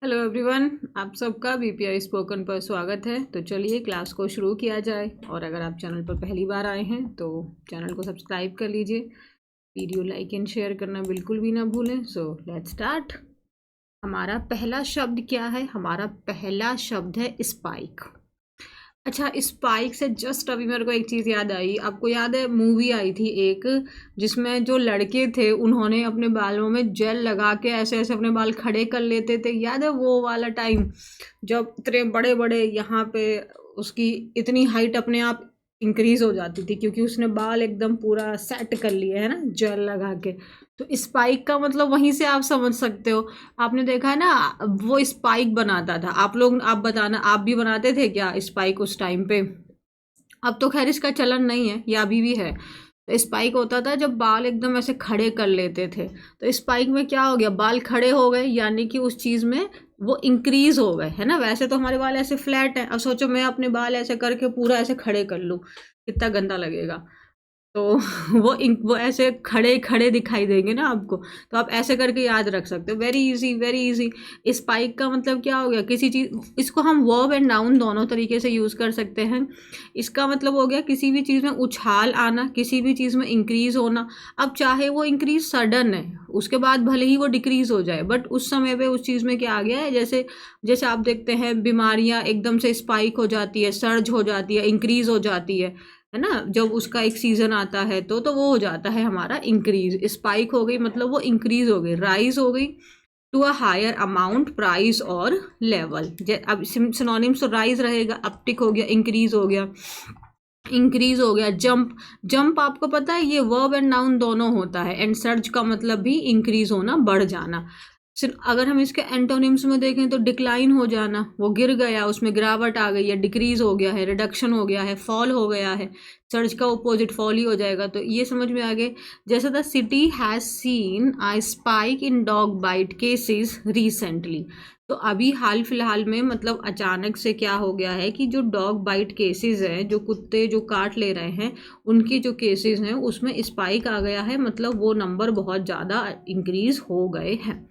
Hello everyone, आप सबका BPI spoken पर स्वागत है। तो चलिए क्लास को शुरू किया जाए। और अगर आप चैनल पर पहली बार आए हैं तो चैनल को सब्सक्राइब कर लीजिए। वीडियो लाइक एंड शेयर करना बिल्कुल भी ना भूलें। So let's start. हमारा पहला शब्द क्या है? हमारा पहला शब्द है स्पाइक। अच्छा, स्पाइक से जस्ट अभी मेरे को एक चीज़ याद आई। आपको याद है मूवी आई थी एक, जिसमें जो लड़के थे उन्होंने अपने बालों में जेल लगा के ऐसे ऐसे अपने बाल खड़े कर लेते थे। याद है वो वाला टाइम जब इतने बड़े बड़े यहाँ पे उसकी इतनी हाइट अपने आप इंक्रीज हो जाती थी क्योंकि उसने बाल एकदम पूरा सेट कर लिए है ना, जेल लगा के। तो स्पाइक का मतलब वहीं से आप समझ सकते हो। आपने देखा है ना, वो स्पाइक बनाता था। आप बताना, आप भी बनाते थे क्या स्पाइक उस टाइम पे? अब तो खैर इसका चलन नहीं है, या अभी भी है। तो स्पाइक होता था जब बाल एकदम ऐसे खड़े कर लेते थे। तो स्पाइक में क्या हो गया, बाल खड़े हो गए, यानी कि उस चीज़ में वो इंक्रीज हो गए, है ना। वैसे तो हमारे बाल ऐसे फ्लैट हैं। अब सोचो मैं अपने बाल ऐसे करके पूरा ऐसे खड़े कर लूँ, कितना गंदा लगेगा। तो वो ऐसे खड़े खड़े दिखाई देंगे ना आपको। तो आप ऐसे करके याद रख सकते हो। Very easy, very easy. Spike का मतलब क्या हो गया, किसी चीज़, इसको हम वर्ब एंड नाउन दोनों तरीके से यूज़ कर सकते हैं। इसका मतलब हो गया किसी भी चीज़ में उछाल आना, किसी भी चीज़ में इंक्रीज होना। अब चाहे वो इंक्रीज सडन है, उसके बाद भले ही वो डिक्रीज हो जाए, बट उस समय पे उस चीज़ में क्या आ गया है, जैसे जैसे आप देखते हैं बीमारियां एकदम से स्पाइक हो जाती है, सर्ज हो जाती है, इंक्रीज हो जाती है ना। जब उसका एक सीजन आता है तो वो हो जाता है हमारा इंक्रीज। स्पाइक हो गई मतलब वो इंक्रीज हो गई, राइज हो गई to a higher amount, price और लेवल। अब सिनोनिम्स तो राइज रहेगा, अपटिक हो गया, इंक्रीज हो गया, इंक्रीज हो गया। जंप, जंप आपको पता है ये वर्ब एंड नाउन दोनों होता है। एंड सर्च का मतलब भी इंक्रीज होना, बढ़ जाना। सिर्फ अगर हम इसके एंटोनिम्स में देखें तो डिक्लाइन हो जाना, वो गिर गया, उसमें गिरावट आ गई है, डिक्रीज हो गया है, रिडक्शन हो गया है, फॉल हो गया है। सर्च का अपोजिट फॉल ही हो जाएगा। तो ये समझ में आ गए। जैसे the city has seen a spike in dog bite cases recently. तो अभी हाल फिलहाल में मतलब अचानक से क्या हो गया है कि जो डॉग बाइट केसेस हैं, जो कुत्ते जो काट ले रहे हैं, उनके जो केसेस हैं उसमें स्पाइक आ गया है। मतलब वो नंबर बहुत ज़्यादा इंक्रीज हो गए हैं।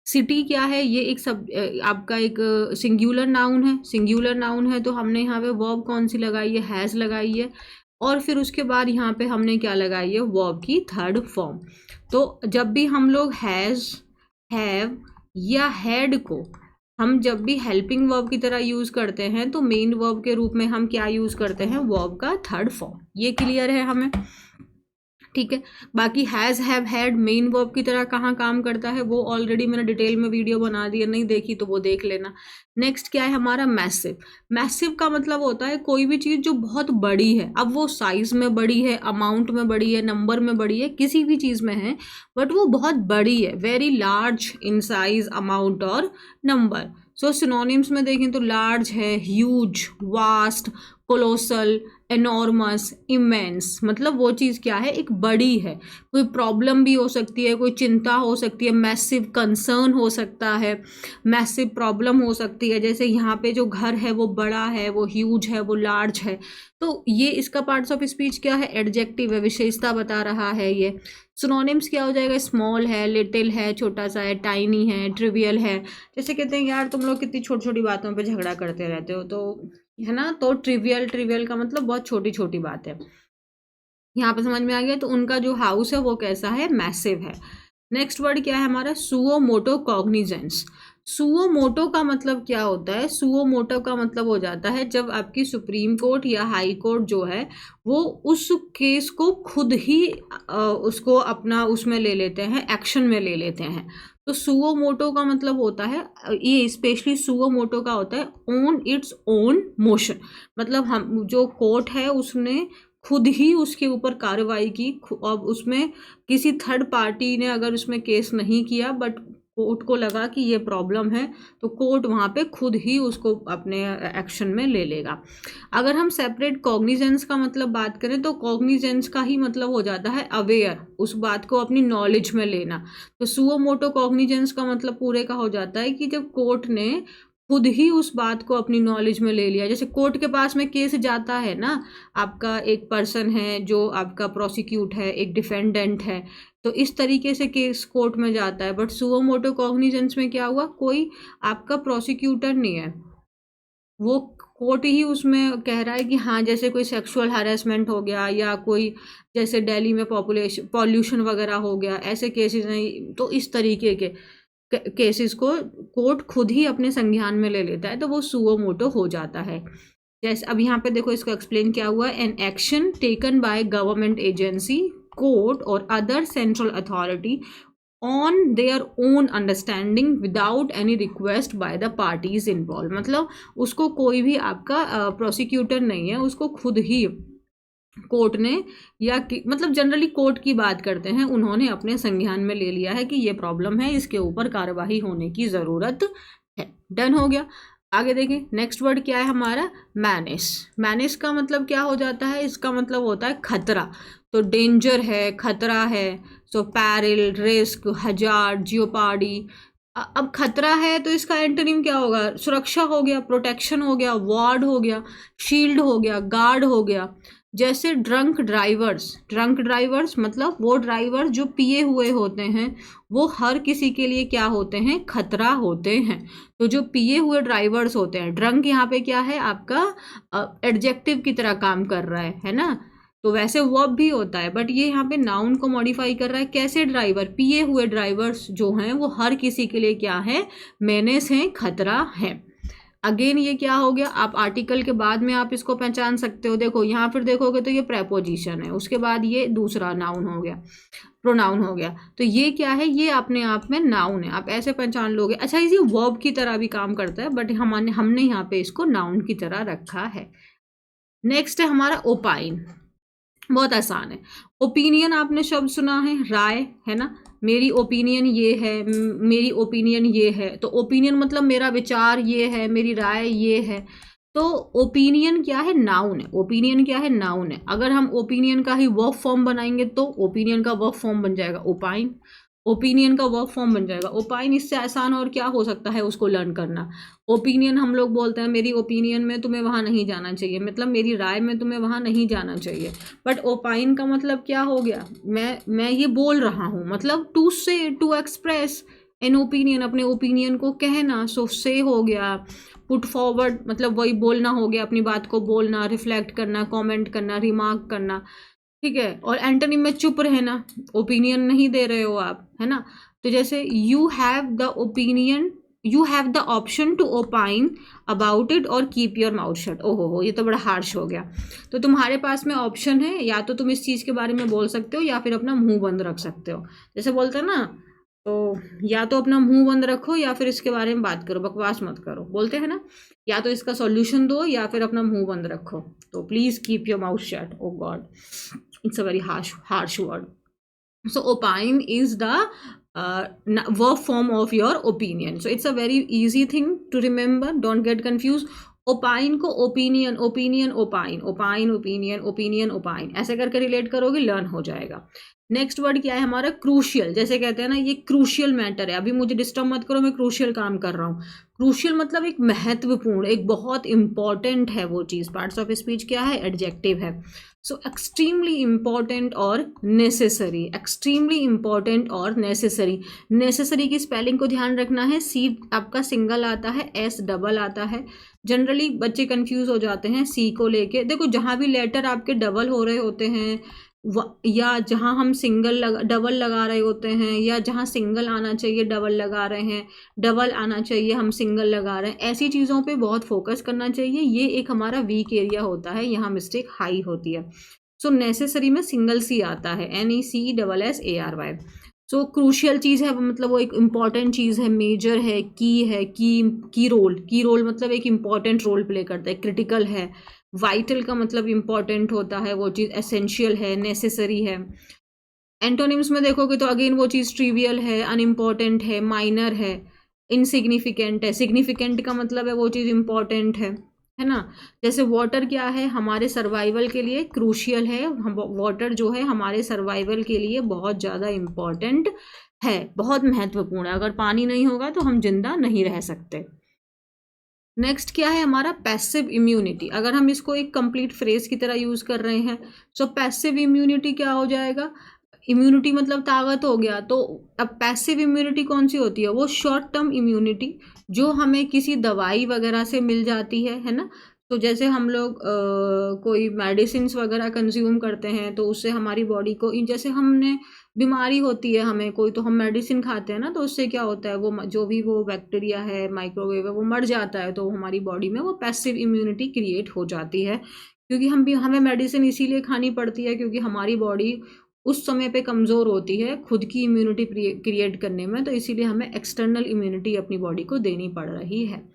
सिटी क्या है, ये एक सब आपका एक सिंगुलर नाउन है। सिंगुलर नाउन है तो हमने यहाँ पे वर्ब कौन सी लगाई है, हैज़ लगाई है। और फिर उसके बाद यहाँ पे हमने क्या लगाई है, वर्ब की थर्ड फॉर्म। तो जब भी हम लोग हैज़, हैव या हैड को हम जब भी हेल्पिंग वर्ब की तरह यूज़ करते हैं तो मेन वर्ब के रूप में हम क्या यूज़ करते हैं, वर्ब का थर्ड फॉर्म। ये क्लियर है हमें? ठीक है। बाकी has, have, had main verb की तरह कहाँ काम करता है वो ऑलरेडी मैंने डिटेल में वीडियो बना दी है, नहीं देखी तो वो देख लेना। नेक्स्ट क्या है हमारा, मैसिव। मैसिव का मतलब होता है कोई भी चीज़ जो बहुत बड़ी है। अब वो साइज में बड़ी है, अमाउंट में बड़ी है, नंबर में बड़ी है, किसी भी चीज़ में है, बट वो बहुत बड़ी है। Very large in size, amount और नंबर। सो सिनोनिम्स में देखें तो लार्ज है, huge, vast, colossal, enormous, immense. मतलब वो चीज़ क्या है, एक बड़ी है। कोई प्रॉब्लम भी हो सकती है, कोई चिंता हो सकती है, मैसिव कंसर्न हो सकता है, मैसिव प्रॉब्लम हो सकती है। जैसे यहाँ पे जो घर है वो बड़ा है, वो ह्यूज है, वो लार्ज है। तो ये इसका पार्ट्स ऑफ स्पीच क्या है, एडजेक्टिव है, विशेषता बता रहा है ये। सिनोनिम्स क्या हो जाएगा, स्मॉल है, लिटिल है, छोटा सा है, टाइनी है, ट्रिवियल है। जैसे कहते हैं यार तुम लोग कितनी छोटी छोटी बातों पे झगड़ा करते रहते हो, तो है ना। तो ट्रिवियल, ट्रिवियल का मतलब बहुत छोटी छोटी बात है। यहाँ पे समझ में आ गया। तो उनका जो हाउस है वो कैसा है, मैसिव है। नेक्स्ट वर्ड क्या है हमारा, suo motu cognizance. Suo motu का मतलब क्या होता है, सुओ मोटो का मतलब हो जाता है जब आपकी सुप्रीम कोर्ट या हाई कोर्ट जो है वो उस केस को खुद ही उसको अपना उसमें ले लेते हैं, एक्शन में ले लेते हैं। तो सुओ मोटो का मतलब होता है, ये स्पेशली सुओ मोटो का होता है ओन इट्स ओन मोशन। मतलब हम जो कोर्ट है उसने खुद ही उसके ऊपर कार्रवाई की। अब उसमें किसी थर्ड पार्टी ने अगर उसमें केस नहीं किया, बट कोर्ट को लगा कि ये प्रॉब्लम है, तो कोर्ट वहाँ पे खुद ही उसको अपने एक्शन में ले लेगा। अगर हम सेपरेट कॉग्निजेंस का मतलब बात करें तो कॉग्निजेंस का ही मतलब हो जाता है अवेयर, उस बात को अपनी नॉलेज में लेना। तो सुओ मोटो कॉग्निजेंस का मतलब पूरे का हो जाता है कि जब कोर्ट ने खुद ही उस बात को अपनी नॉलेज में ले लिया। जैसे कोर्ट के पास में केस जाता है ना, आपका एक पर्सन है जो आपका प्रोसिक्यूट है, एक डिफेंडेंट है, तो इस तरीके से केस कोर्ट में जाता है। बट सुओ मोटो कॉग्निजेंस में क्या हुआ, कोई आपका प्रोसिक्यूटर नहीं है, वो कोर्ट ही उसमें कह रहा है कि हाँ जैसे कोई सेक्सुअल हैरेसमेंट हो गया या कोई जैसे दिल्ली में पॉल्यूशन वगैरह हो गया, ऐसे केसेस नहीं, तो इस तरीके के केसेस को कोर्ट खुद ही अपने संज्ञान में ले लेता है, तो वो सुओ मोटो हो जाता है। जैसे अब यहाँ पे देखो इसको एक्सप्लेन क्या हुआ, an action taken by government agency, court और other central authority on their own understanding without any request by the parties involve. मतलब उसको कोई भी आपका प्रोसिक्यूटर नहीं है, उसको खुद ही कोर्ट ने या मतलब जनरली कोर्ट की बात करते हैं, उन्होंने अपने संज्ञान में ले लिया है कि ये प्रॉब्लम है, इसके ऊपर कार्रवाई होने की ज़रूरत है। डन हो गया। आगे देखें, नेक्स्ट वर्ड क्या है हमारा, मैनेस। मैनेस का मतलब क्या हो जाता है, इसका मतलब होता है खतरा। तो डेंजर है, खतरा है, सो पैरिल, रिस्क, हजार्ड, जियोपार्डी। अब खतरा है तो इसका एंटोनिम क्या होगा, सुरक्षा हो गया, प्रोटेक्शन हो गया, वार्ड हो गया, शील्ड हो गया, गार्ड हो गया। जैसे ड्रंक ड्राइवर्स मतलब वो ड्राइवर जो पिए हुए होते हैं, वो हर किसी के लिए क्या होते हैं, खतरा होते हैं। तो जो पिए हुए ड्राइवर्स होते हैं, ड्रंक यहाँ पे क्या है आपका एडजेक्टिव की तरह काम कर रहा है ना, तो वैसे वर्ब भी होता है, बट ये यहाँ पे नाउन को मॉडिफाई कर रहा है। कैसे ड्राइवर, पिए हुए ड्राइवर्स जो हैं वो हर किसी के लिए क्या है, मेनेस हैं, खतरा है। अगेन ये क्या हो गया, आप आर्टिकल के बाद में आप इसको पहचान सकते हो। देखो यहाँ फिर देखोगे तो ये प्रेपोजिशन है, उसके बाद ये दूसरा नाउन हो गया, प्रोनाउन हो गया। तो ये क्या है, ये अपने आप में नाउन है, आप ऐसे पहचान लोगे। अच्छा, ये वर्ब की तरह भी काम करता है, बट हमने यहाँ पे इसको नाउन की तरह रखा है। नेक्स्ट है हमारा ओपाइन। बहुत आसान है। ओपिनियन आपने शब्द सुना है, राय है ना, मेरी ओपिनियन ये है, मेरी ओपिनियन ये है। तो ओपिनियन मतलब मेरा विचार ये है, मेरी राय ये है। तो ओपिनियन क्या है, नाउन है। ओपिनियन क्या है, नाउन है। अगर हम ओपिनियन का ही वर्ब फॉर्म बनाएंगे तो ओपिनियन का वर्ब फॉर्म बन जाएगा ओपाइन, ओपिनियन का वर्ब फॉर्म बन जाएगा ओपाइन। इससे आसान और क्या हो सकता है उसको लर्न करना। ओपिनियन हम लोग बोलते हैं, मेरी ओपिनियन में तुम्हें वहाँ नहीं जाना चाहिए, मतलब मेरी राय में तुम्हें वहाँ नहीं जाना चाहिए। बट ओपाइन का मतलब क्या हो गया, मैं ये बोल रहा हूँ, मतलब टू से, टू एक्सप्रेस एन ओपिनियन, अपने ओपिनियन को कहना। सो से हो गया, पुट फॉरवर्ड मतलब वही बोलना हो गया, अपनी बात को बोलना, रिफ्लेक्ट करना, कमेंट करना, रिमार्क करना, ठीक है। और एंटोनिम में चुप रहना, ओपिनियन नहीं दे रहे हो आप, है ना। तो जैसे you have the opinion, you have the option to opine about it और कीप योर माउथ शट। ओहो हो, ये तो बड़ा हार्श हो गया। तो तुम्हारे पास में ऑप्शन है, या तो तुम इस चीज़ के बारे में बोल सकते हो या फिर अपना मुंह बंद रख सकते हो। जैसे बोलते हैं ना, तो या तो अपना मुंह बंद रखो या फिर इसके बारे में बात करो, बकवास मत करो, बोलते हैं ना, या तो इसका सॉल्यूशन दो या फिर अपना मुंह बंद रखो। तो please keep your mouth shut. Oh God, it's a very harsh word. So opine is the verb form of your opinion. So it's a very easy thing to remember, don't get confused. Opine को opinion, opinion opine, opine opinion, opinion opine, ऐसे करके relate करोगे, learn हो जाएगा। Next word क्या है हमारा, crucial. जैसे कहते हैं ना, ये क्रूशियल मैटर है, अभी मुझे डिस्टर्ब मत करो, मैं क्रूशियल काम कर रहा हूँ। क्रूशियल मतलब एक महत्वपूर्ण, एक बहुत इंपॉर्टेंट है वो चीज़। पार्ट्स ऑफ स्पीच क्या है, एडजेक्टिव है। सो एक्सट्रीमली इम्पॉर्टेंट और नेसेसरी, एक्सट्रीमली इम्पॉर्टेंट और नेसेसरी। नेसेसरी की स्पेलिंग को ध्यान रखना है, सी आपका सिंगल आता है, एस डबल आता है। जनरली बच्चे कंफ्यूज हो जाते हैं सी को लेके। देखो जहाँ भी लेटर आपके डबल हो रहे होते हैं, या जहाँ हम डबल लगा रहे होते हैं, या जहाँ सिंगल आना चाहिए डबल लगा रहे हैं, डबल आना चाहिए हम सिंगल लगा रहे हैं, ऐसी चीज़ों पे बहुत फोकस करना चाहिए। ये एक हमारा वीक एरिया होता है, यहाँ मिस्टेक हाई होती है। सो नेसेसरी में सिंगल सी आता है, NECSSARY। सो क्रूशियल चीज़ है, मतलब वो एक इम्पॉर्टेंट चीज़ है, मेजर है, की रोल मतलब एक इम्पॉर्टेंट रोल प्ले करता है, क्रिटिकल है। वाइटल का मतलब इम्पॉर्टेंट होता है वो चीज़, एसेंशियल है, नेसेसरी है। एंटोनिम्स में देखोगे तो अगेन वो चीज़ ट्रिवियल है, अनइम्पॉर्टेंट है, माइनर है, इनसिग्निफिकेंट है। सिग्निफिकेंट का मतलब है वो चीज़ इम्पॉर्टेंट है ना। जैसे वाटर क्या है, हमारे सर्वाइवल के लिए क्रूशियल है। वाटर जो है हमारे सर्वाइवल के लिए बहुत ज़्यादा इम्पॉर्टेंट है, बहुत महत्वपूर्ण है। अगर पानी नहीं होगा तो हम जिंदा नहीं रह सकते। नेक्स्ट क्या है हमारा पैसिव इम्यूनिटी। अगर हम इसको एक कंप्लीट फ्रेज की तरह यूज कर रहे हैं, सो पैसिव इम्यूनिटी क्या हो जाएगा, इम्यूनिटी मतलब ताकत हो गया। तो अब पैसिव इम्यूनिटी कौन सी होती है, वो शॉर्ट टर्म इम्यूनिटी जो हमें किसी दवाई वगैरह से मिल जाती है ना। तो जैसे हम लोग कोई मेडिसिन वगैरह कंज्यूम करते हैं तो उससे हमारी बॉडी को, जैसे हमने बीमारी होती है हमें कोई, तो हम मेडिसिन खाते हैं ना, तो उससे क्या होता है, वो जो भी वो बैक्टीरिया है, माइक्रोवेव है, वो मर जाता है। तो हमारी बॉडी में वो पैसिव इम्यूनिटी क्रिएट हो जाती है। क्योंकि हमें मेडिसिन इसीलिए खानी पड़ती है क्योंकि हमारी बॉडी उस समय पे कमज़ोर होती है खुद की इम्यूनिटी क्रिएट करने में, तो इसीलिए हमें एक्सटर्नल इम्यूनिटी अपनी बॉडी को देनी पड़ रही है।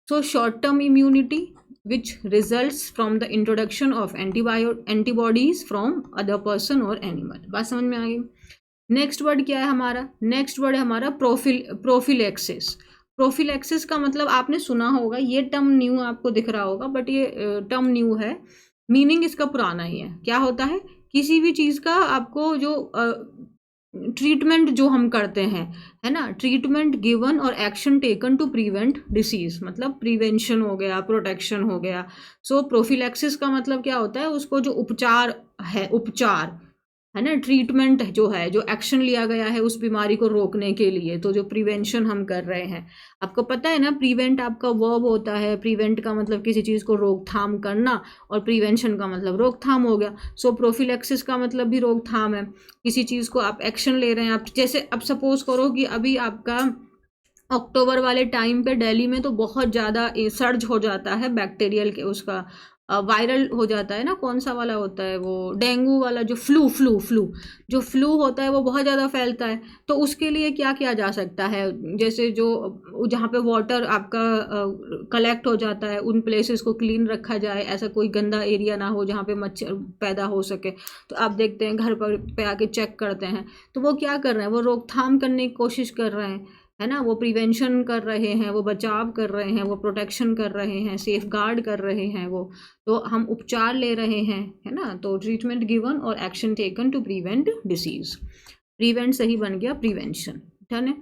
So short term immunity which results from the introduction of antibodies from other person or animal। बात समझ में आ गई। नेक्स्ट वर्ड क्या है हमारा, नेक्स्ट वर्ड है हमारा प्रोफिलैक्सिस। प्रोफिलैक्सिस का मतलब आपने सुना होगा, ये टर्म न्यू आपको दिख रहा होगा, बट ये टर्म न्यू है, मीनिंग इसका पुराना ही है। क्या होता है, किसी भी चीज़ का आपको जो ट्रीटमेंट जो हम करते हैं, है ना, ट्रीटमेंट गिवन और action taken to prevent disease, मतलब प्रिवेंशन हो गया, प्रोटेक्शन हो गया। सो प्रोफिलैक्सिस का मतलब क्या होता है, उसको जो उपचार है, उपचार है ना, ट्रीटमेंट जो है, जो एक्शन लिया गया है उस बीमारी को रोकने के लिए, तो जो प्रिवेंशन हम कर रहे हैं। आपको पता है ना, प्रिवेंट आपका वर्ब होता है, प्रिवेंट का मतलब किसी चीज़ को रोकथाम करना, और प्रिवेंशन का मतलब रोकथाम हो गया। सो प्रोफिलैक्सिस का मतलब भी रोकथाम है, किसी चीज़ को आप एक्शन ले रहे हैं। आप जैसे अब सपोज करो कि अभी आपका अक्टूबर वाले टाइम पे दिल्ली में तो बहुत ज़्यादा सर्ज हो जाता है बैक्टीरियल के, उसका वायरल हो जाता है ना, कौन सा वाला होता है वो, डेंगू वाला, जो जो फ्लू होता है वो बहुत ज़्यादा फैलता है। तो उसके लिए क्या किया जा सकता है, जैसे जो जहाँ पे वाटर आपका कलेक्ट हो जाता है उन प्लेसेस को क्लीन रखा जाए, ऐसा कोई गंदा एरिया ना हो जहाँ पे मच्छर पैदा हो सके। तो आप देखते हैं घर पर पे आके चेक करते हैं, तो वो क्या कर रहे हैं, वो रोकथाम करने की कोशिश कर रहे हैं, है ना, वो प्रिवेंशन कर रहे हैं, वो बचाव कर रहे हैं, वो प्रोटेक्शन कर रहे हैं, सेफ गार्ड कर रहे हैं वो। तो हम उपचार ले रहे हैं, है ना। तो ट्रीटमेंट गिवन और action taken to prevent disease, prevent सही बन गया प्रिवेंशन, ठीक है।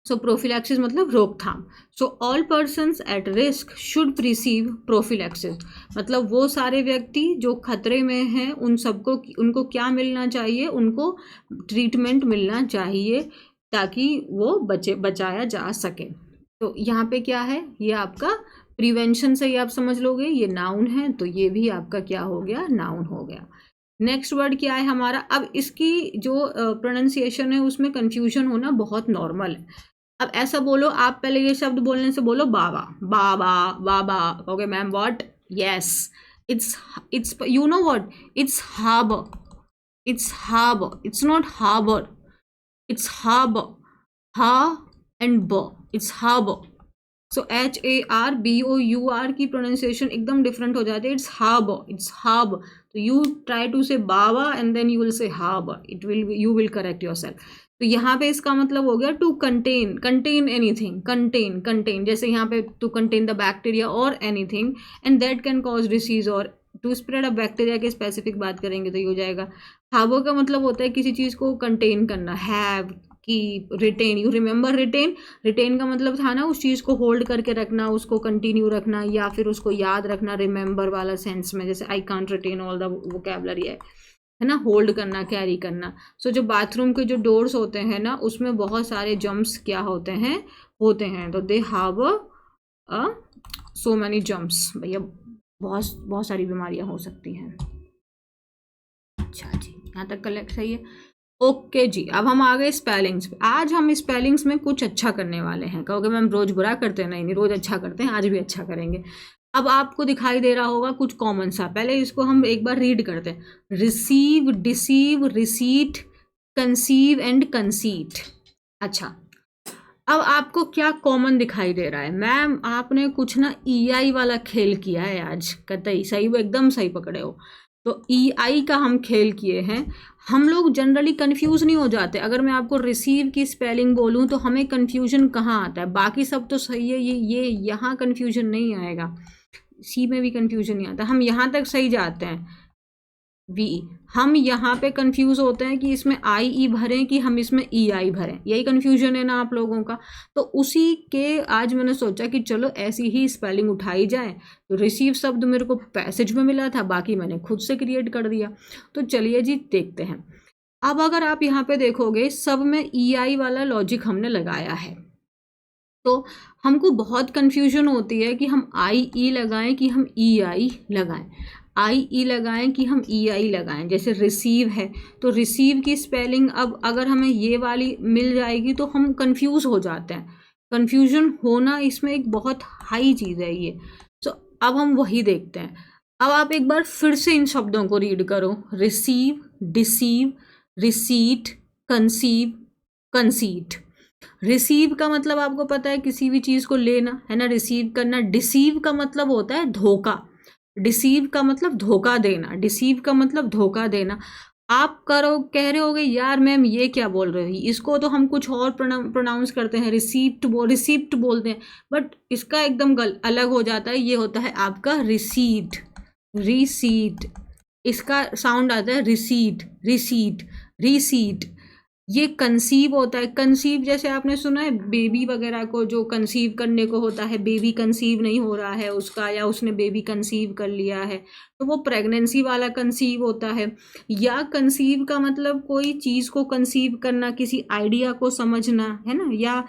सो प्रोफिलैक्सिस मतलब रोकथाम। So all persons at risk should receive prophylaxis, मतलब वो सारे व्यक्ति जो खतरे में हैं उन सबको, उनको क्या मिलना चाहिए, उनको ट्रीटमेंट मिलना चाहिए ताकि वो बचाया जा सके। तो यहाँ पे क्या है, ये आपका प्रिवेंशन से ही आप समझ लोगे, ये नाउन है, तो ये भी आपका क्या हो गया, नाउन हो गया। नेक्स्ट वर्ड क्या है हमारा, अब इसकी जो प्रोनाउंसिएशन है उसमें कंफ्यूजन होना बहुत नॉर्मल है। अब ऐसा बोलो, आप पहले ये शब्द बोलने से बोलो बाबा बाबा बाबा, okay ma'am what, yes it's you know what, it's harbour, it's not harbour, it's harbor, ha and b, it's harbor। So HARBOUR की प्रोनाउंसिएशन एकदम डिफरेंट हो जाती है, इट्स हार्बर, इट्स हार्बर। तो यू ट्राई टू से बाबा and then you will say harbour, you will correct yourself. तो यहाँ पे इसका मतलब हो गया टू कंटेन एनीथिंग, कंटेन जैसे यहाँ पे टू कंटेन द बैक्टीरिया और anything and that can cause disease, और टू स्प्रेड अ बैक्टीरिया की स्पेसिफिक बात करेंगे तो ये हो जाएगा। हार्बर का मतलब होता है किसी चीज़ को कंटेन करना, have, keep, retain, you remember retain का मतलब था ना उस चीज़ को होल्ड करके रखना, उसको कंटिन्यू रखना, या फिर उसको याद रखना रिमेंबर वाला सेंस में, जैसे I can't retain all the vocabulary है ना, होल्ड करना, कैरी करना। सो जो बाथरूम के जो डोर्स होते हैं ना उसमें बहुत सारे जम्प्स क्या होते हैं, तो दे हार्बर सो मैनी जम्प्स। भैया बहुत सारी बीमारियां हो सकती हैं। अच्छा जी, यहाँ तक कलेक्ट सही है, ओके जी। अब हम आ गए स्पेलिंग्स पे। आज हम स्पेलिंग्स में कुछ अच्छा करने वाले हैं। कहोगे मैम रोज बुरा करते हैं, नहीं रोज अच्छा करते हैं, आज भी अच्छा करेंगे। अब आपको दिखाई दे रहा होगा कुछ कॉमन सा, पहले इसको हम एक बार रीड करते हैं। Receive, deceive, receipt, conceive and conceit. अच्छा, अब आपको क्या कॉमन दिखाई दे रहा है, मैम आपने कुछ ना EI वाला खेल किया है आज, कतई सही, वो एकदम सही पकड़े हो। तो EI का हम खेल किए हैं। हम लोग जनरली कंफ्यूज नहीं हो जाते, अगर मैं आपको रिसीव की स्पेलिंग बोलूँ तो हमें कंफ्यूजन कहाँ आता है, बाकी सब तो सही है, ये यहाँ कंफ्यूजन नहीं आएगा, सी में भी कंफ्यूजन नहीं आता, हम यहाँ तक सही जाते हैं। वी। हम यहाँ पे कंफ्यूज होते हैं कि इसमें आई ई भरें कि हम इसमें ई आई भरें, यही कंफ्यूजन है ना आप लोगों का। तो उसी के आज मैंने सोचा कि चलो ऐसी ही स्पेलिंग उठाई जाए। तो रिसीव शब्द मेरे को पैसेज में मिला था, बाकी मैंने खुद से क्रिएट कर दिया। तो चलिए जी देखते हैं। अब अगर आप यहाँ पे देखोगे सब में ई आई वाला लॉजिक हमने लगाया है, तो हमको बहुत कंफ्यूजन होती है कि हम आई ई लगाएं कि हम ई आई लगाएं, आई ई लगाएं कि हम ई आई लगाएं। जैसे रिसीव है तो रिसीव की स्पेलिंग अब अगर हमें ये वाली मिल जाएगी तो हम कंफ्यूज हो जाते हैं। कंफ्यूजन होना इसमें एक बहुत हाई चीज़ है ये। तो अब हम वही देखते हैं। अब आप एक बार फिर से इन शब्दों को रीड करो, receive, deceive, receipt, conceive, conceit. Receive का मतलब आपको पता है किसी भी चीज़ को लेना है ना, रिसीव करना। डिसीव का मतलब होता है धोखा, डिसीव का मतलब धोखा देना, डिसीव का मतलब धोखा देना। आप कह रहे होगे यार मैम ये क्या बोल रही, इसको तो हम कुछ और प्रोनाउंस करते हैं, रिसीप्ट बोलते हैं, बट इसका एकदम अलग हो जाता है। ये होता है आपका रिसीट, रिसीट। इसका साउंड आता है रिसीट, रिसीट, रिसीट। ये कंसीव होता है। कंसीव जैसे आपने सुना है बेबी वगैरह को जो कंसीव करने को होता है, बेबी कंसीव नहीं हो रहा है उसका, या उसने बेबी कंसीव कर लिया है, तो वो प्रेगनेंसी वाला कंसीव होता है। या कंसीव का मतलब कोई चीज़ को कंसीव करना, किसी आइडिया को समझना, है ना, या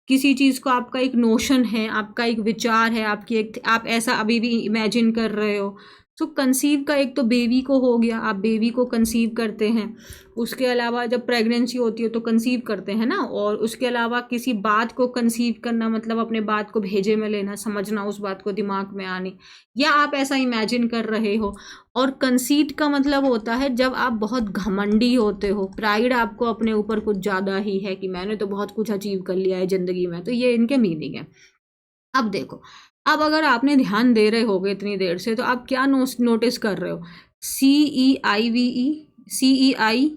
किसी चीज़ को आपका एक नोशन है, आपका एक विचार है, आपकी एक आप ऐसा अभी भी इमेजिन कर रहे हो। तो कंसीव का एक तो बेबी को हो गया, आप बेबी को कंसीव करते हैं। उसके अलावा जब प्रेगनेंसी होती है तो कंसीव करते हैं ना। और उसके अलावा किसी बात को कंसीव करना मतलब अपने बात को भेजे में लेना, समझना, उस बात को दिमाग में आनी, या आप ऐसा इमेजिन कर रहे हो। और कंसीट का मतलब होता है जब आप बहुत घमंडी होते हो, प्राइड आपको अपने ऊपर कुछ ज़्यादा ही है कि मैंने तो बहुत कुछ अचीव कर लिया है ज़िंदगी में। तो ये इनके मीनिंग है। अब देखो, अब अगर आपने ध्यान दे रहे होगे इतनी देर से तो आप क्या नोटिस कर रहे हो, सी E I V E, C E I,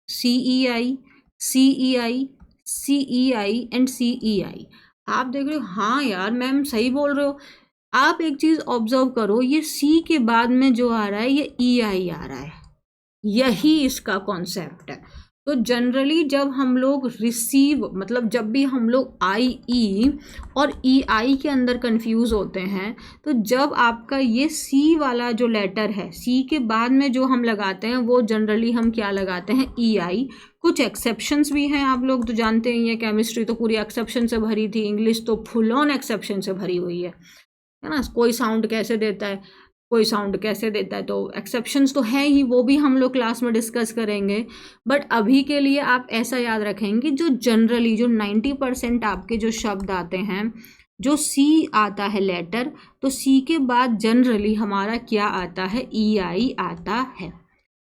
C E I, C E I, C E I and C E आई। आप देख रहे हो, हाँ यार मैम सही बोल रहे हो। आप एक चीज़ ऑब्जर्व करो, ये सी के बाद में जो आ रहा है ये ई आई आ रहा है, यही इसका कॉन्सेप्ट है। तो जनरली जब हम लोग रिसीव मतलब जब भी हम लोग आई ई और ई आई के अंदर कंफ्यूज होते हैं, तो जब आपका ये सी वाला जो लेटर है, सी के बाद में जो हम लगाते हैं वो जनरली हम क्या लगाते हैं, ई आई। कुछ एक्सेप्शंस भी हैं, आप लोग तो जानते ही हैं, केमिस्ट्री तो पूरी एक्सेप्शन से भरी थी, इंग्लिश तो फुल ऑन एक्सेप्शन से भरी हुई है ना। कोई साउंड कैसे देता है, कोई साउंड कैसे देता है, तो एक्सेप्शंस तो हैं ही, वो भी हम लोग क्लास में डिस्कस करेंगे। बट अभी के लिए आप ऐसा याद रखेंगे, जो जनरली जो 90% आपके जो शब्द आते हैं, जो सी आता है लेटर, तो सी के बाद जनरली हमारा क्या आता है, ई आई आता है।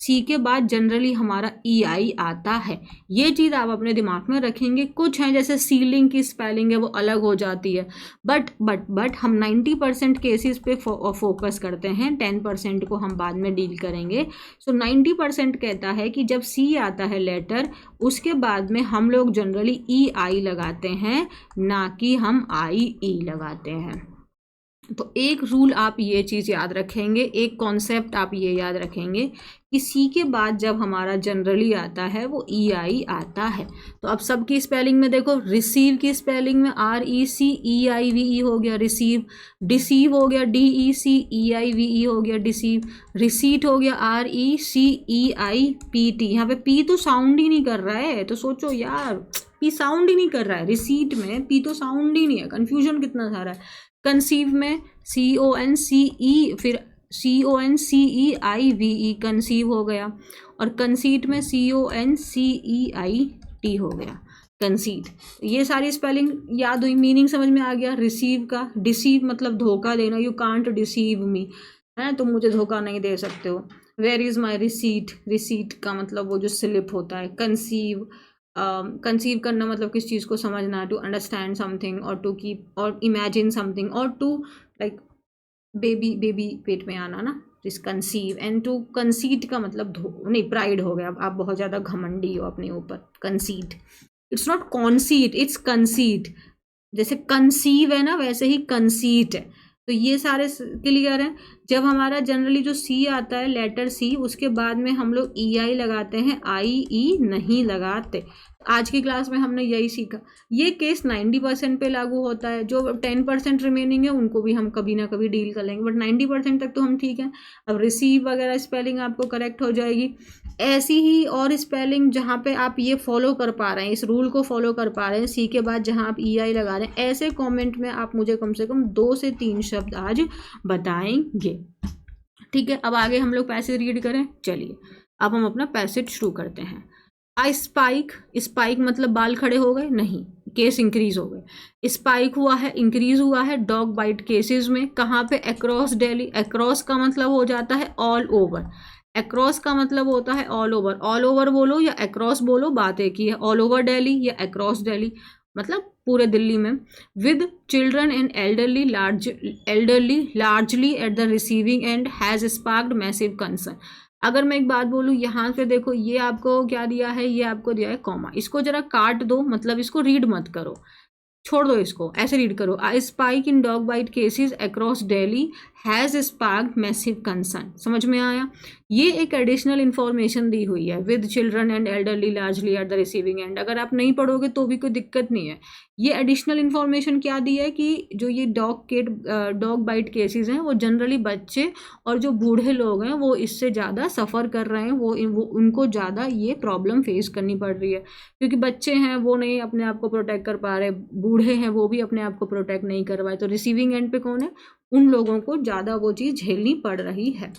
सी के बाद जनरली हमारा ई आई आता है। ये चीज़ आप अपने दिमाग में रखेंगे। कुछ हैं जैसे सीलिंग की स्पेलिंग है वो अलग हो जाती है, बट हम 90% केसेस पे फोकस करते हैं, 10% को हम बाद में डील करेंगे। सो 90% कहता है कि जब सी आता है लेटर, उसके बाद में हम लोग जनरली ई आई लगाते हैं, ना कि हम आई ई लगाते हैं। तो एक रूल आप ये चीज़ याद रखेंगे, एक कॉन्सेप्ट आप ये याद रखेंगे कि सी के बाद जब हमारा जनरली आता है वो ई आई आता है। तो अब सबकी स्पेलिंग में देखो, रिसीव की स्पेलिंग में are E C E I V E हो गया रिसीव, डिसीव हो गया डी ई सी ई आई वी ई हो गया डिसीव, रिसीट हो गया R E C E I P T. यहाँ पे पी तो साउंड ही नहीं कर रहा है, तो सोचो यार पी साउंड ही नहीं कर रहा है, रिसीट में पी तो साउंड ही नहीं है, कन्फ्यूजन कितना सारा है। कंसीव में सी ओ एन सी ई, फिर सी ओ एन सी ई आई वी ई, कंसीव हो गया। और कंसीट में सी O N C E I T हो गया, कंसीट। ये सारी स्पेलिंग याद हुई, मीनिंग समझ में आ गया। रिसीव का, डिसीव मतलब धोखा देना, यू कांट डिसीव मी, है तो मुझे धोखा नहीं दे सकते हो। Where is my receipt, receipt का मतलब वो जो स्लिप होता है। कंसीव, कंसीव करना मतलब किस चीज़ को समझना, टू अंडरस्टैंड समथिंग और टू कीप और इमेजिन समथिंग और टू लाइक बेबी पेट में आना ना, this conceive. And to conceit का मतलब नहीं, प्राइड हो गया, आप बहुत ज़्यादा घमंडी हो अपने ऊपर, conceit. It's not conceit, it's conceit. जैसे कंसीव है ना, वैसे ही कंसीट है। तो ये सारे क्लियर हैं। जब हमारा जनरली जो सी आता है, लेटर सी, उसके बाद में हम लोग ई आई लगाते हैं, आई ई नहीं लगाते। आज की क्लास में हमने यही सीखा। ये केस 90% पे लागू होता है, जो 10% रिमेनिंग है उनको भी हम कभी ना कभी डील कर लेंगे, बट 90% तक तो हम ठीक हैं। अब रिसीव वगैरह स्पेलिंग आपको करेक्ट हो जाएगी। ऐसी ही और स्पेलिंग जहाँ पे आप ये फॉलो कर पा रहे हैं, इस रूल को फॉलो कर पा रहे हैं, सी के बाद जहाँ आप ई आई लगा रहे हैं, ऐसे कमेंट में आप मुझे कम से कम 2 से 3 शब्द आज बताएंगे। ठीक है, अब आगे हम लोग पैसेज रीड करें। चलिए अब हम अपना पैसेज शुरू करते हैं। आई स्पाइक, स्पाइक मतलब बाल खड़े हो गए, नहीं, केस इंक्रीज हो गए। स्पाइक हुआ है, इंक्रीज हुआ है डॉग बाइट केसेस में। कहाँ पे? अक्रॉस दिल्ली। अक्रॉस का मतलब हो जाता है ऑल ओवर। अक्रॉस का मतलब होता है ऑल ओवर। ऑल ओवर बोलो या अक्रॉस बोलो, बात एक ही है। ऑल ओवर दिल्ली या अक्रॉस दिल्ली मतलब पूरे दिल्ली में। With children and elderly largely at the receiving end has sparked massive concern. अगर मैं एक बात बोलूँ, यहाँ पे देखो, ये आपको क्या दिया है, ये आपको दिया है कॉमा, इसको जरा काट दो, मतलब इसको रीड मत करो, छोड़ दो इसको, ऐसे रीड करो। A spike in dog bite cases across Delhi has sparked massive concern. समझ में आया? ये एक एडिशनल इन्फॉर्मेशन दी हुई है, with children and elderly largely at the receiving end. अगर आप नहीं पढ़ोगे तो भी कोई दिक्कत नहीं है। ये एडिशनल इन्फॉर्मेशन क्या दी है कि जो ये डॉग बाइट केसेस हैं, वो जनरली बच्चे और जो बूढ़े लोग हैं वो इससे ज़्यादा सफ़र कर रहे हैं, वो उनको ज़्यादा ये प्रॉब्लम फेस करनी पड़ रही है, क्योंकि बच्चे हैं वो नहीं अपने आप को प्रोटेक्ट कर पा रहे, बूढ़े हैं वो भी अपने आप को प्रोटेक्ट नहीं कर पाए, तो रिसीविंग एंड पे कौन है? उन लोगों को ज़्यादा वो चीज़ झेलनी पड़ रही है।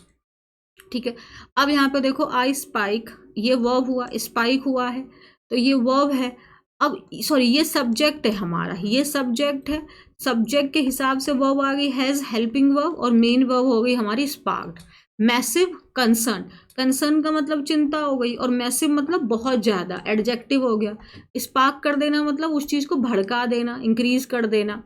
ठीक है, अब यहाँ पे देखो, आई स्पाइक, ये वर्ब हुआ, स्पाइक हुआ है, तो ये वर्ब है। अब सॉरी, ये सब्जेक्ट है हमारा, ये सब्जेक्ट है। सब्जेक्ट के हिसाब से वर्ब आ गई हैज़ हेल्पिंग वर्ब, और मेन वर्ब हो गई हमारी स्पार्क्ड। मैसिव कंसर्न, कंसर्न का मतलब चिंता हो गई, और मैसिव मतलब बहुत ज़्यादा, एडजेक्टिव हो गया। स्पार्क कर देना मतलब उस चीज़ को भड़का देना, इंक्रीज कर देना।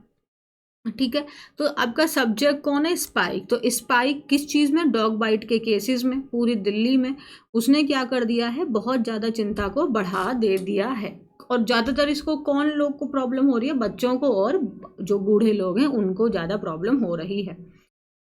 ठीक है, तो आपका सब्जेक्ट कौन है? स्पाइक। तो स्पाइक किस चीज़ में? डॉग बाइट के केसेस में, पूरी दिल्ली में उसने क्या कर दिया है? बहुत ज़्यादा चिंता को बढ़ा दे दिया है। और ज़्यादातर इसको कौन लोग को प्रॉब्लम हो रही है? बच्चों को, और जो बूढ़े लोग हैं उनको ज़्यादा प्रॉब्लम हो रही है।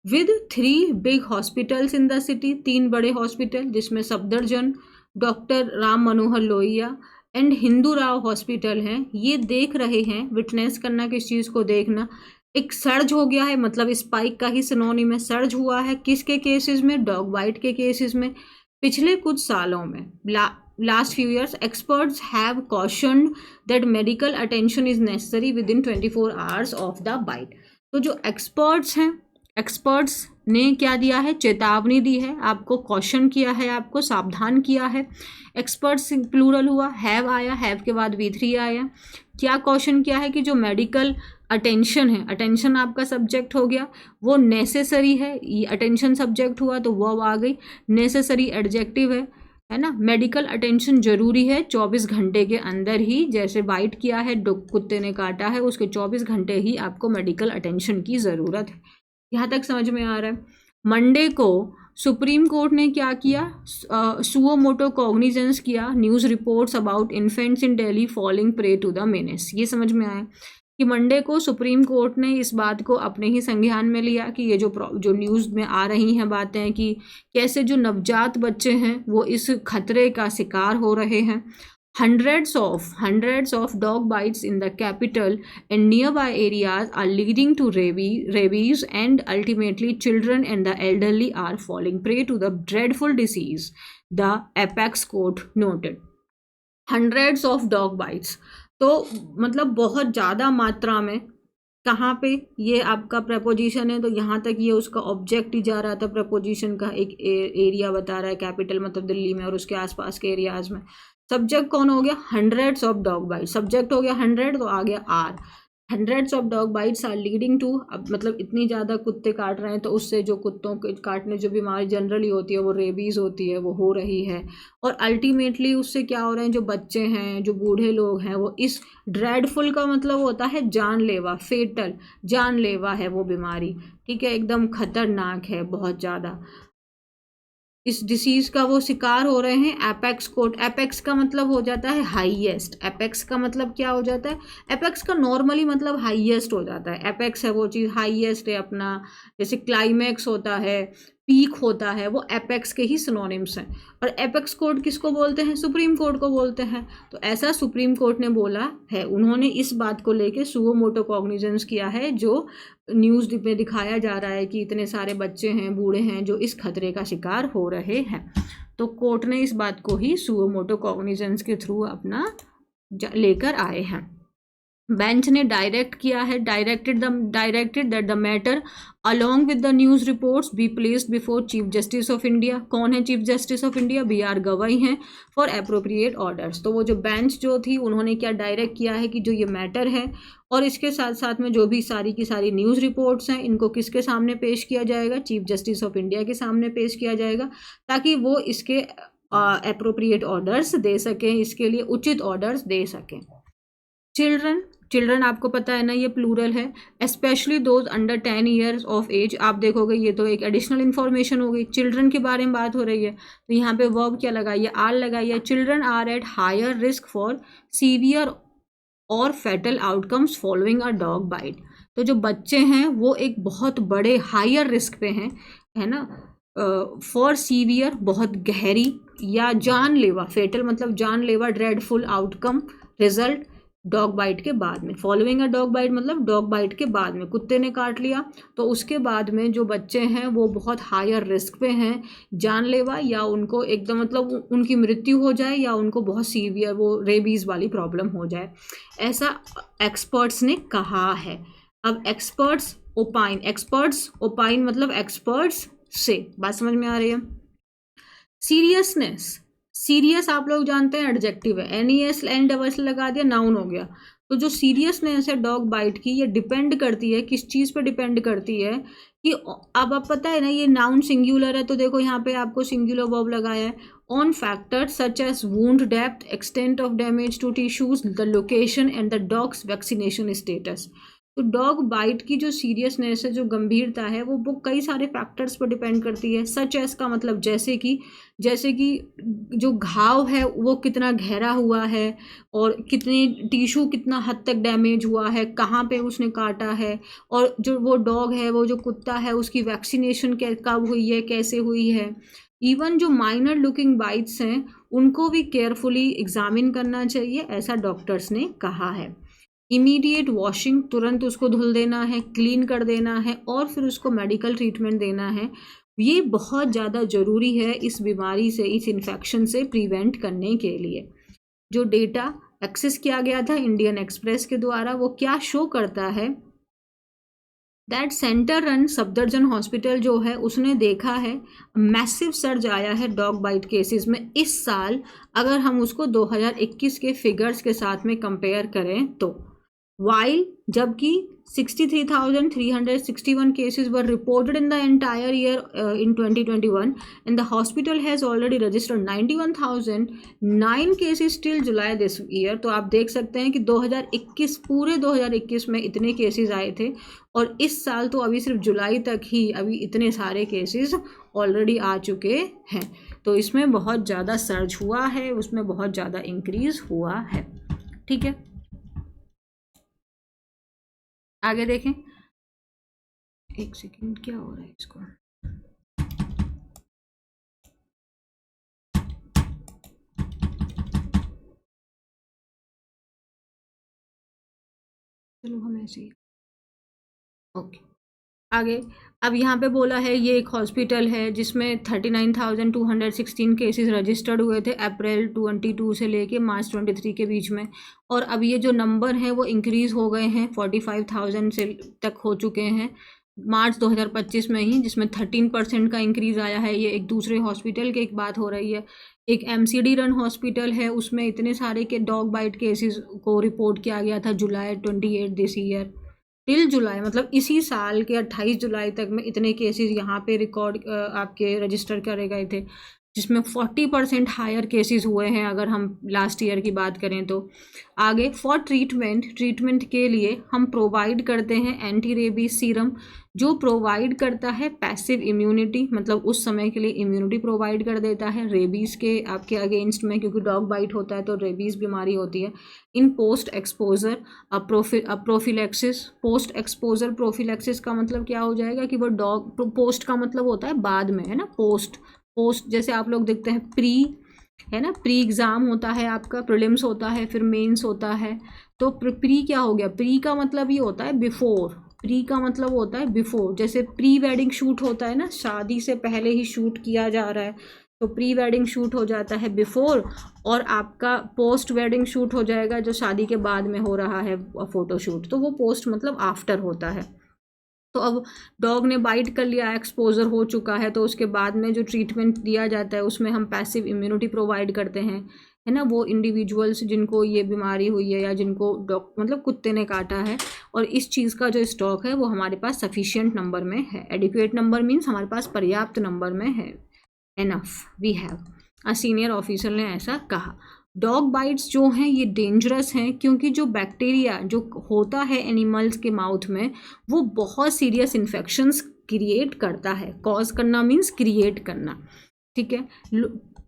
With 3 big hospitals in the city, 3 बड़े हॉस्पिटल, जिसमें Safdarjung, doctor Ram Manohar Lohia and Hindu Rao hospital हैं, ये देख रहे हैं। विटनेस करना, किस चीज़ को देखना? एक सर्ज हो गया है, मतलब स्पाइक का ही सिनोनिम है, सर्ज हुआ है किसके केसेस में? डॉग बाइट के केसेस में। पिछले कुछ सालों में, last few years, experts have cautioned that medical attention is necessary within 24 hours of the bite. तो जो एक्सपर्ट्स हैं, एक्सपर्ट्स ने क्या दिया है? चेतावनी दी है, आपको कॉशन किया है, आपको सावधान किया है। एक्सपर्ट्स प्लूरल हुआ, हैव आया, हैव के बाद V3 आया। क्या कॉशन किया है? कि जो मेडिकल अटेंशन है, अटेंशन आपका सब्जेक्ट हो गया, वो नेसेसरी है, ये अटेंशन सब्जेक्ट हुआ तो वो आ गई। नेसेसरी एडजेक्टिव है ना। मेडिकल अटेंशन जरूरी है 24 घंटे के अंदर ही, जैसे बाइट किया है, कुत्ते ने काटा है, उसके 24 घंटे ही आपको मेडिकल अटेंशन की ज़रूरत है। यहाँ तक समझ में आ रहा है? मंडे को सुप्रीम कोर्ट ने क्या किया? सुओ मोटो कॉग्निजेंस किया news reports about infants in Delhi falling prey to the menace. ये समझ में आया कि मंडे को सुप्रीम कोर्ट ने इस बात को अपने ही संज्ञान में लिया कि ये जो न्यूज़ में आ रही हैं बातें, कि कैसे जो नवजात बच्चे हैं वो इस खतरे का शिकार हो रहे हैं। Hundreds of dog bites in the capital and nearby areas are leading to rabies, and ultimately children and the elderly are falling prey to the dreadful disease, the apex court noted. Hundreds of dog bites, तो मतलब बहुत ज़्यादा मात्रा में। कहाँ पे? ये आपका प्रपोजिशन है, तो यहाँ तक ये उसका ऑब्जेक्ट ही जा रहा था प्रपोजिशन का। एक एरिया बता रहा है, कैपिटल मतलब दिल्ली में और उसके आसपास के एरियाज में। सब्जेक्ट कौन हो गया? Hundreds of dog bites. Subject हो गया 100, तो आ गया are. Hundreds of dog bites are leading to, अब मतलब इतनी ज़्यादा कुत्ते काट रहे हैं, तो उससे जो कुत्तों के काटने जो बीमारी जनरली होती है वो रेबीज़ होती है, वो हो रही है। और अल्टीमेटली उससे क्या हो रहे हैं? जो बच्चे हैं, जो बूढ़े लोग हैं, वो इस ड्रेडफुल का मतलब होता है जानलेवा, फेटल, जानलेवा है वो बीमारी। ठीक है, एकदम खतरनाक है बहुत ज़्यादा। इस डिसीज़ का वो शिकार हो रहे हैं। एपेक्स कोड, एपेक्स का मतलब हो जाता है हाईएस्ट। एपेक्स का मतलब क्या हो जाता है? एपेक्स का नॉर्मली मतलब हाईएस्ट हो जाता है। एपेक्स है वो चीज़, हाईएस्ट है अपना, जैसे क्लाइमैक्स होता है, पीक होता है, वो एपेक्स के ही सिनोनिम्स हैं। और एपेक्स कोड किसको बोलते हैं? सुप्रीम कोर्ट को बोलते हैं। तो ऐसा सुप्रीम कोर्ट ने बोला है, उन्होंने इस बात को लेके सुओ मोटो कॉग्निजेंस किया है, जो न्यूज़ में दिखाया जा रहा है कि इतने सारे बच्चे हैं, बूढ़े हैं जो इस खतरे का शिकार हो रहे हैं। तो कोर्ट ने इस बात को ही सुओ मोटो कॉग्निजेंस के थ्रू अपना लेकर आए हैं। बेंच ने डायरेक्ट किया है, directed that the matter along with the news reports be placed before chief justice of India. कौन है chief justice of India? BR Gavai हैं, फॉर एप्रोप्रिएट ऑर्डर्स। तो वो जो बेंच जो थी, उन्होंने क्या डायरेक्ट किया है कि जो ये मैटर है और इसके साथ साथ में जो भी सारी की सारी न्यूज़ रिपोर्ट्स हैं, इनको किसके सामने पेश किया जाएगा? चीफ जस्टिस ऑफ इंडिया के सामने पेश किया जाएगा, ताकि वो इसके एप्रोप्रिएट ऑर्डर्स दे सकें, इसके लिए उचित ऑर्डर्स दे सकें। चिल्ड्रन आपको पता है ना, ये प्लूरल है। Specially those under 10 years of age. आप देखोगे ये तो एक एडिशनल इन्फॉर्मेशन हो गई, चिल्ड्रन के बारे में बात हो रही है, तो यहाँ पे वर्ब क्या लगाइए? आर लगाइए। Children are at higher risk for severe और fatal outcomes following a dog bite. तो जो बच्चे हैं वो एक बहुत बड़े हायर रिस्क पे हैं, है ना, फॉर सीवियर बहुत गहरी, या जानलेवा, फेटल मतलब जानलेवा, dreadful outcome result dog bite के बाद में। फॉलोइंग अ डॉग बाइट मतलब डॉग बाइट के बाद में, कुत्ते ने काट लिया तो उसके बाद में जो बच्चे हैं वो बहुत हायर रिस्क पे हैं, जानलेवा, या उनको एकदम मतलब उनकी मृत्यु हो जाए, या उनको बहुत सीवियर वो रेबीज़ वाली प्रॉब्लम हो जाए, ऐसा एक्सपर्ट्स ने कहा है। अब एक्सपर्ट्स ओपाइन मतलब एक्सपर्ट्स से, बात समझ में आ रही है? सीरियसनेस, सीरियस आप लोग जानते हैं एडजेक्टिव है, NES N लगा दिया, नाउन हो गया। तो जो सीरियसनेस है डॉग बाइट की, ये डिपेंड करती है किस चीज़ पे डिपेंड करती है कि अब आप पता है ना, ये नाउन सिंगुलर है, तो देखो यहाँ पे आपको सिंगुलर वर्ब लगाया है। On factors such as wound depth, extent of damage to tissues, the location and the dog's vaccination status. तो डॉग बाइट की जो सीरियसनेस है, जो गंभीरता है, वो कई सारे फैक्टर्स पर डिपेंड करती है। सच एज का मतलब जैसे कि जो घाव है वो कितना गहरा हुआ है, और कितने टिश्यू कितना हद तक डैमेज हुआ है, कहाँ पे उसने काटा है, और जो वो डॉग है, वो जो कुत्ता है, उसकी वैक्सीनेशन कब हुई है, कैसे हुई है। इवन जो माइनर लुकिंग बाइट्स हैं उनको भी केयरफुली एग्जामिन करना चाहिए, ऐसा डॉक्टर्स ने कहा है। इमीडिएट वॉशिंग, तुरंत उसको धुल देना है, क्लीन कर देना है, और फिर उसको मेडिकल ट्रीटमेंट देना है। ये बहुत ज़्यादा ज़रूरी है इस बीमारी से, इस इन्फेक्शन से प्रिवेंट करने के लिए। जो डेटा एक्सेस किया गया था इंडियन एक्सप्रेस के द्वारा, वो क्या शो करता है? That centre run Safdarjung hospital जो है, उसने देखा है मैसिव सर्ज आया है डॉग बाइट केसेस में इस साल, अगर हम उसको 2021 के फिगर्स के साथ में कंपेयर करें तो। वाइल जबकि 63,361 cases were reported in the entire year in 2021, and the hospital has already registered 91,009 cases till July this year। तो आप देख सकते हैं कि 2021 पूरे 2021 में इतने केसेस आए थे, और इस साल तो अभी सिर्फ जुलाई तक ही अभी इतने सारे केसेस ऑलरेडी आ चुके हैं। तो इसमें बहुत ज़्यादा सर्ज हुआ है, उसमें बहुत ज़्यादा इंक्रीज हुआ है। ठीक है, आगे देखें। एक सेकंड, क्या हो रहा है इसको? चलो हम ऐसे ही, ओके आगे। अब यहाँ पे बोला है ये एक हॉस्पिटल है जिसमें 39,216 केसेस रजिस्टर्ड हुए थे अप्रैल 22 से लेके मार्च 23 के बीच में, और अब ये जो नंबर हैं वो इंक्रीज़ हो गए हैं, 45,000 से तक हो चुके हैं मार्च 2025 में ही, जिसमें 13% का इंक्रीज़ आया है। ये एक दूसरे हॉस्पिटल की एक बात हो रही है। एक MCD रन हॉस्पिटल है, उसमें इतने सारे के डॉग बाइट केसेस को रिपोर्ट किया गया था जुलाई 28 दिस ईयर टिल जुलाई, मतलब इसी साल के 28 जुलाई तक में इतने केसेस यहाँ पे रिकॉर्ड आपके रजिस्टर करे गए थे। जिसमें 40% हायर केसेस हुए हैं अगर हम लास्ट ईयर की बात करें तो। आगे फॉर ट्रीटमेंट के लिए हम प्रोवाइड करते हैं एंटी रेबीज सीरम, जो प्रोवाइड करता है पैसिव इम्यूनिटी, मतलब उस समय के लिए इम्यूनिटी प्रोवाइड कर देता है रेबीज़ के आपके अगेंस्ट में, क्योंकि डॉग बाइट होता है तो रेबीज़ बीमारी होती है। In post exposure prophylaxis, post exposure prophylaxis का मतलब क्या हो जाएगा कि वो डॉग, पोस्ट का मतलब होता है बाद में, है ना। पोस्ट जैसे आप लोग देखते हैं प्री, है ना, प्री एग्ज़ाम होता है आपका, प्रीलिम्स होता है, फिर मेंस होता है, तो प्री क्या हो गया, प्री का मतलब ये होता है बिफोर, प्री का मतलब होता है बिफोर। जैसे प्री वेडिंग शूट होता है ना, शादी से पहले ही शूट किया जा रहा है, तो प्री वेडिंग शूट हो जाता है बिफोर, और आपका पोस्ट वेडिंग शूट हो जाएगा जो शादी के बाद में हो रहा है फोटोशूट, तो वो पोस्ट मतलब आफ्टर होता है। तो अब डॉग ने बाइट कर लिया, एक्सपोजर हो चुका है, तो उसके बाद में जो ट्रीटमेंट दिया जाता है उसमें हम पैसिव इम्यूनिटी प्रोवाइड करते हैं, है ना। वो इंडिविजुअल्स जिनको ये बीमारी हुई है या जिनको मतलब कुत्ते ने काटा है, और इस चीज़ का जो स्टॉक है वो हमारे पास सफिशिएंट नंबर में है। एडिक्वेट नंबर मीन्स हमारे पास पर्याप्त नंबर में है, enough we have, a senior officer ने ऐसा कहा। डॉग बाइट्स जो हैं ये डेंजरस हैं, क्योंकि जो बैक्टीरिया जो होता है एनिमल्स के माउथ में वो बहुत सीरियस इन्फेक्शंस क्रिएट करता है। कॉज करना मीन्स क्रिएट करना, ठीक है।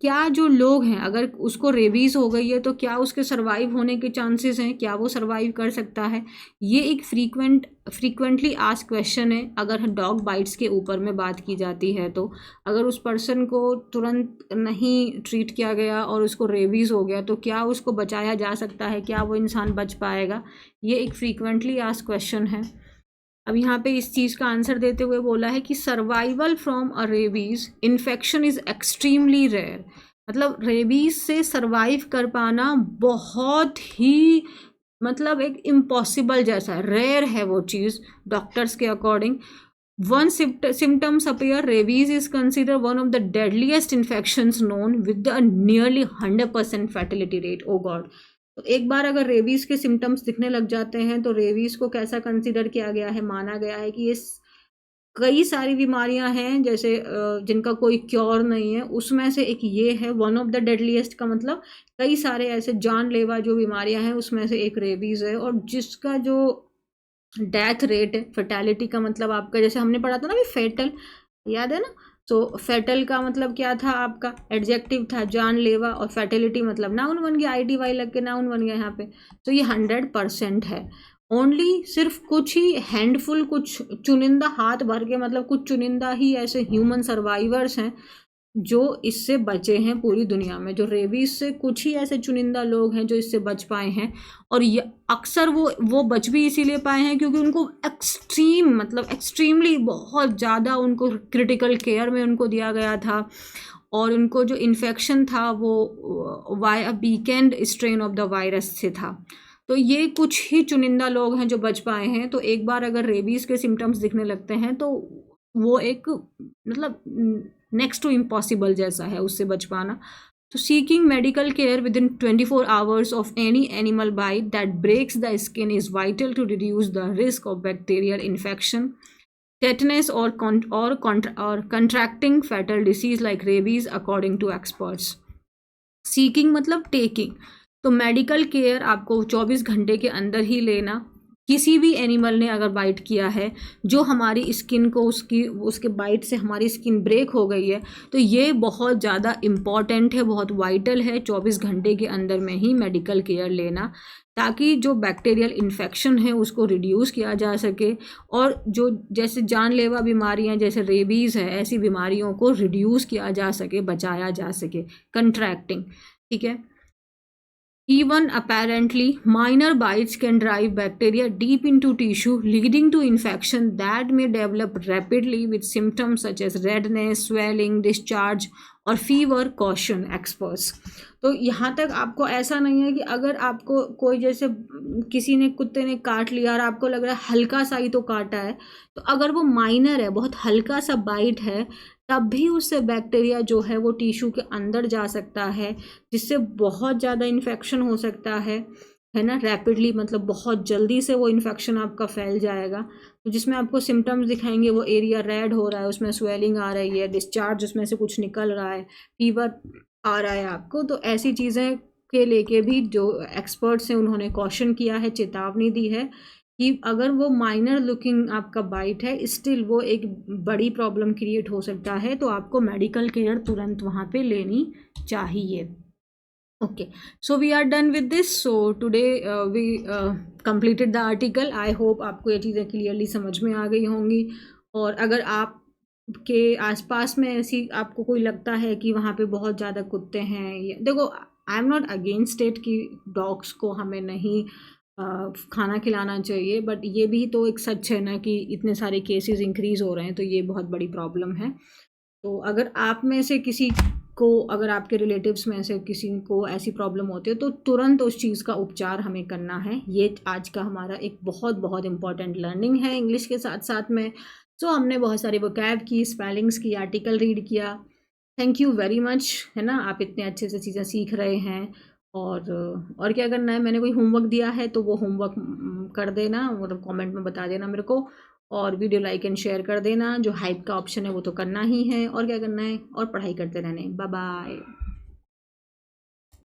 क्या जो लोग हैं अगर उसको रेबीज़ हो गई है तो क्या उसके सर्वाइव होने के चांसेस हैं, क्या वो सर्वाइव कर सकता है, ये एक फ्रीक्वेंटली आस्क क्वेश्चन है अगर डॉग बाइट्स के ऊपर में बात की जाती है। तो अगर उस पर्सन को तुरंत नहीं ट्रीट किया गया और उसको रेबीज़ हो गया तो क्या उसको बचाया जा सकता है, क्या वो इंसान बच पाएगा, ये एक फ्रीक्वेंटली आस्क क्वेश्चन है। अब यहाँ पे इस चीज़ का आंसर देते हुए बोला है कि survival from a rabies infection is extremely rare, मतलब रेबीज़ से सर्वाइव कर पाना बहुत ही मतलब एक इम्पॉसिबल जैसा है, रेयर है वो चीज़ डॉक्टर्स के according. One symptoms appear, rabies is considered one of the deadliest infections known with a nearly 100% fatality rate. Oh God! तो एक बार अगर रेबीज़ के सिम्टम्स दिखने लग जाते हैं तो रेबीज़ को कैसा कंसीडर किया गया है, माना गया है कि ये कई सारी बीमारियां हैं जैसे जिनका कोई क्योर नहीं है, उसमें से एक ये है। वन ऑफ द डेडलीस्ट का मतलब कई सारे ऐसे जानलेवा जो बीमारियां हैं उसमें से एक रेबीज़ है, और जिसका जो डेथ रेट है, फर्टेलिटी का मतलब आपका जैसे हमने पढ़ा था ना, भी फेटल, याद है ना। तो फेटल का मतलब क्या था, आपका एडजेक्टिव था जानलेवा, और फर्टिलिटी मतलब नाउन बन गया, ITY लग के नाउन बन गया यहाँ पे। तो ये 100% है। ओनली सिर्फ कुछ ही हैंडफुल, कुछ चुनिंदा, हाथ भर के मतलब कुछ चुनिंदा ही ऐसे ह्यूमन सर्वाइवर्स हैं जो इससे बचे हैं पूरी दुनिया में। जो रेबीज से कुछ ही ऐसे चुनिंदा लोग हैं जो इससे बच पाए हैं, और ये अक्सर वो बच भी इसीलिए पाए हैं क्योंकि उनको एक्सट्रीमली बहुत ज़्यादा उनको क्रिटिकल केयर में उनको दिया गया था, और उनको जो इन्फेक्शन था वो weekend strain of the virus से था। तो ये कुछ ही चुनिंदा लोग हैं जो बच पाए हैं। तो एक बार अगर रेबीज़ के सिम्टम्स दिखने लगते हैं तो वो एक मतलब नेक्स्ट टू इम्पॉसिबल जैसा है उससे बच पाना। तो seeking medical care within 24 hours of any animal bite that breaks the skin is vital to reduce the risk of bacterial infection, tetanus और contracting fatal disease like rabies according to experts. Seeking मतलब taking, तो medical care आपको 24 घंटे के अंदर ही लेना। किसी भी एनिमल ने अगर बाइट किया है जो हमारी स्किन को उसके बाइट से हमारी स्किन ब्रेक हो गई है, तो ये बहुत ज़्यादा इम्पॉर्टेंट है, बहुत वाइटल है 24 घंटे के अंदर में ही मेडिकल केयर लेना, ताकि जो बैक्टीरियल इन्फेक्शन है उसको रिड्यूस किया जा सके, और जो जैसे जानलेवा बीमारियां जैसे रेबीज़ है ऐसी बीमारियों को रिड्यूस किया जा सके, बचाया जा सके। कंट्रैक्टिंग, ठीक है। Even apparently minor bites can drive bacteria deep into tissue, leading to infection that may develop rapidly with symptoms such as redness, swelling, discharge और fever, caution experts। तो यहाँ तक आपको ऐसा नहीं है कि अगर आपको कोई जैसे किसी ने कुत्ते ने काट लिया और आपको लग रहा है हल्का सा ही तो काटा है, तो अगर वो माइनर है, बहुत हल्का सा बाइट है, तब भी उससे बैक्टीरिया जो है वो टिश्यू के अंदर जा सकता है, जिससे बहुत ज़्यादा इन्फेक्शन हो सकता है। है ना, रैपिडली, मतलब बहुत जल्दी से वो इन्फेक्शन आपका फैल जाएगा। तो जिसमें आपको सिम्टम्स दिखाएंगे, वो एरिया रेड हो रहा है, उसमें स्वेलिंग आ रही है, डिस्चार्ज उसमें से कुछ निकल रहा है, फीवर आ रहा है आपको, तो ऐसी चीज़ें के लेके भी जो एक्सपर्ट्स हैं उन्होंने कॉशन किया है, चेतावनी दी है कि अगर वो माइनर लुकिंग आपका बाइट है, स्टिल वो एक बड़ी प्रॉब्लम क्रिएट हो सकता है, तो आपको मेडिकल केयर तुरंत वहाँ पे लेनी चाहिए। Okay, so we are done with this. So today we completed the article. I hope आपको ये चीज़ें क्लियरली समझ में आ गई होंगी। और अगर आप के आसपास में ऐसी आपको कोई लगता है कि वहाँ पे बहुत ज़्यादा कुत्ते हैं, या देखो, I am not against it कि डॉग्स को हमें नहीं खाना खिलाना चाहिए, बट ये भी तो एक सच है ना कि इतने सारे केसेस इंक्रीज़ हो रहे हैं, तो ये बहुत बड़ी प्रॉब्लम है। तो अगर आप में से किसी को, अगर आपके रिलेटिव्स में से किसी को ऐसी प्रॉब्लम होती है, तो तुरंत उस चीज़ का उपचार हमें करना है। ये आज का हमारा एक बहुत बहुत इम्पॉर्टेंट लर्निंग है इंग्लिश के साथ साथ में। सो हमने बहुत सारी वोकैब की, स्पेलिंग्स की, आर्टिकल रीड किया। थैंक यू वेरी मच, है ना, आप इतने अच्छे से चीज़ें सीख रहे हैं। और क्या करना है, मैंने कोई होमवर्क दिया है तो वो होमवर्क कर देना, मतलब कमेंट में बता देना मेरे को। और वीडियो लाइक एंड शेयर कर देना। जो हाइप का ऑप्शन है वो तो करना ही है, और क्या करना है, और पढ़ाई करते रहने। Bye bye.